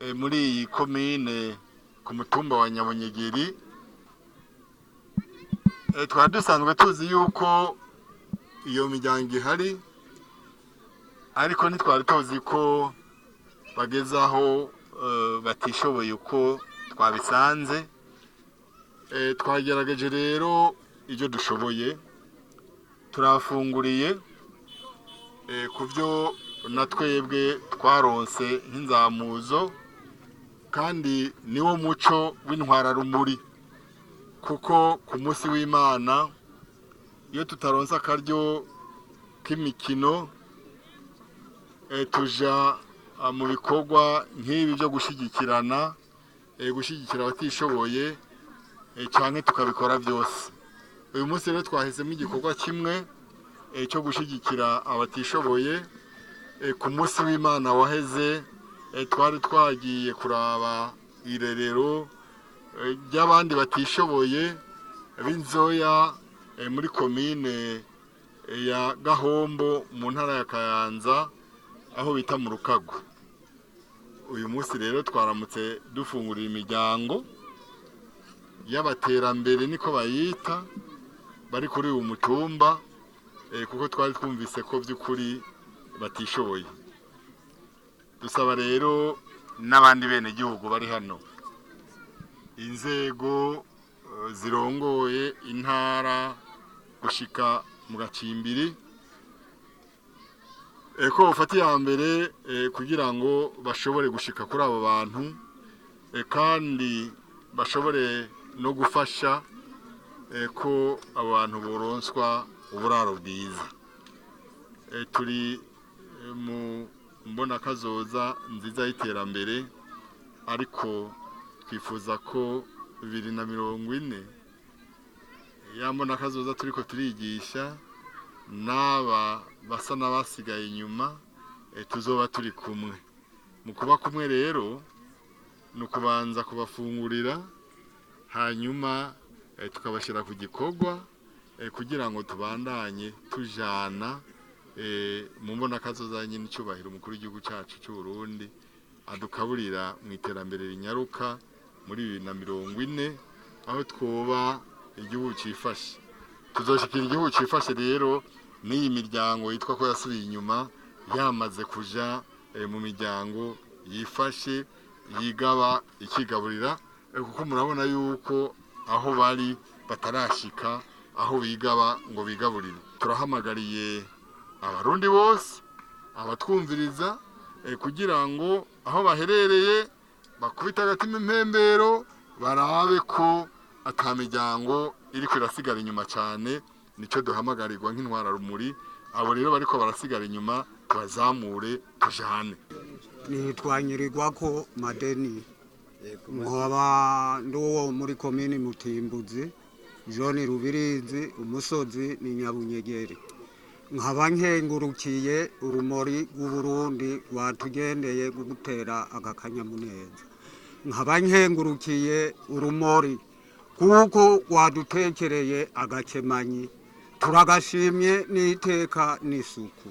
muri iyi komine ku mutumba wa Nyabunyegeri. Twari dusanzwe tuzi yuko iyo miryango ihari, ariko ntitwari tuzi ko bagezaho batishoboye uko twabisanze. Twagerageje rero ibyo dushoboye, turafunguriye ku byo na twebwe twaronse nk'inzamuzo, kandi niwo muco w'intwararumuri, kuko ku munsi w'Imana iyo tutaronse akaryo k'imikino tuja mu bikorwa nk'ibi byo gushyigikirana, gushyigikira abatishoboye cyane tukabikora byose. Uyu munsi rero twahisemo igikorwa kimwe cyo gushyigikira abatishoboye. Ku munsi w'Imana waheze twari twagiye kuraba irerero ry'abandi batishoboye b'Inzoya muri komine ya Gahombo mu ntara ya Kayanza, aho bita mu Rukago. Uyu munsi rero twaramutse dufungurira imiryango y'abaterambere niko bayita, bari kuri uyu mutumba, kuko twari twumvise ko by'ukuri batishoboye. Dusaba rero n'abandi bene gihugu bari hano, inzego zirongoye intara gushika mu Gacimbiri, ko bafata iya mbere kugira ngo bashobore gushika kuri abo bantu, kandi bashobore no gufasha ko abantu boronswa uburaro bwiza. Turi mu mbonakazoza nziza y'iterambere, ariko twifuza ko 2040 ya mbonakazoza turiko turigisha n'aba basa n'abasigaye inyuma tuzoba turi kumwe. Mu kuba kumwe rero ni ukubanza kubafungurira, hanyuma tukabashyira ku gikorwa kugira ngo tubandanye tujana mu mbonakazoza nyine icyubahiro umukuru w'igihugu cyacu cy'u Burundi adukaburira mu iterambere rinyaruka muri 2040, aho twoba igihugu cyifashe. Tuzoshikira igihugu cyifashe rero n'iyi miryango yitwa ko yasubiye inyuma yamaze kuja mu miryango yifashe, yigaba ikigaburira, kuko murabona yuko aho bari batarashika aho bigaba ngo bigaburire. Turahamagariye abarundi bose abatwumviriza kugira ngo aho baherereye bakubita agatima impembero, barabe ko atamiryango iri kwirasigara inyuma cyane. Nicyo duhamagarirwa nk'intwararumuri. Abo rero bariko barasigara inyuma tubazamure tujane. Nitwanyirirwa ko Madeni, nkaba nduwo muri komini Mutimbuzi, Joni Rubirizi, umusozi ni Nyabunyegeri. Nkaba nkengurukiye urumuri rw'Uburundi rwatugendeye gutera agakanyamuneza. Nkaba nkengurukiye urumuri kuko rwadutekereye agakemanyi, turagashimye n'iteka n'isuku.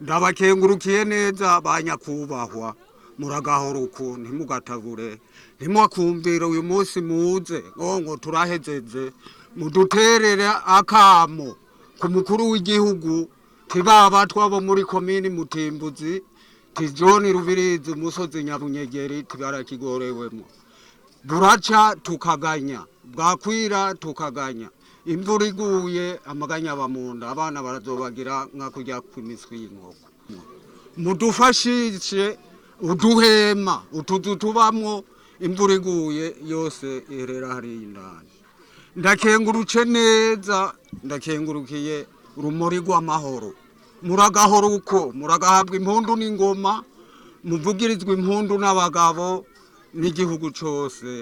Ndabakengurukiye neza banyakubahwa, muragahora uku ntimugatabure, ntimwakumvira uyu munsi muze ngo turahejeje, muduterere akamo ku mukuru w'igihugu, tibaba twabo muri komini Mutimbuzi, Tijoni Rubirizi, umusozi Nyabunyegeri, tibarakigorewemo. Buraca tukaganya, bwakwira tukaganya, imvura iguye amaganya bamunda, abana barazobagira nka kujya ku miswi y'inkoko. Mudufashishe uduhema utuzu tubamwo, imvura iguye yose irera hari indani. Ndakenguruke neza, ndakengurukiye urumuri rw'amahoro. Muragahora uko, muragahabwa impundu n'ingoma, muvugirizwa impundu n'abagabo n'igihugu cyose.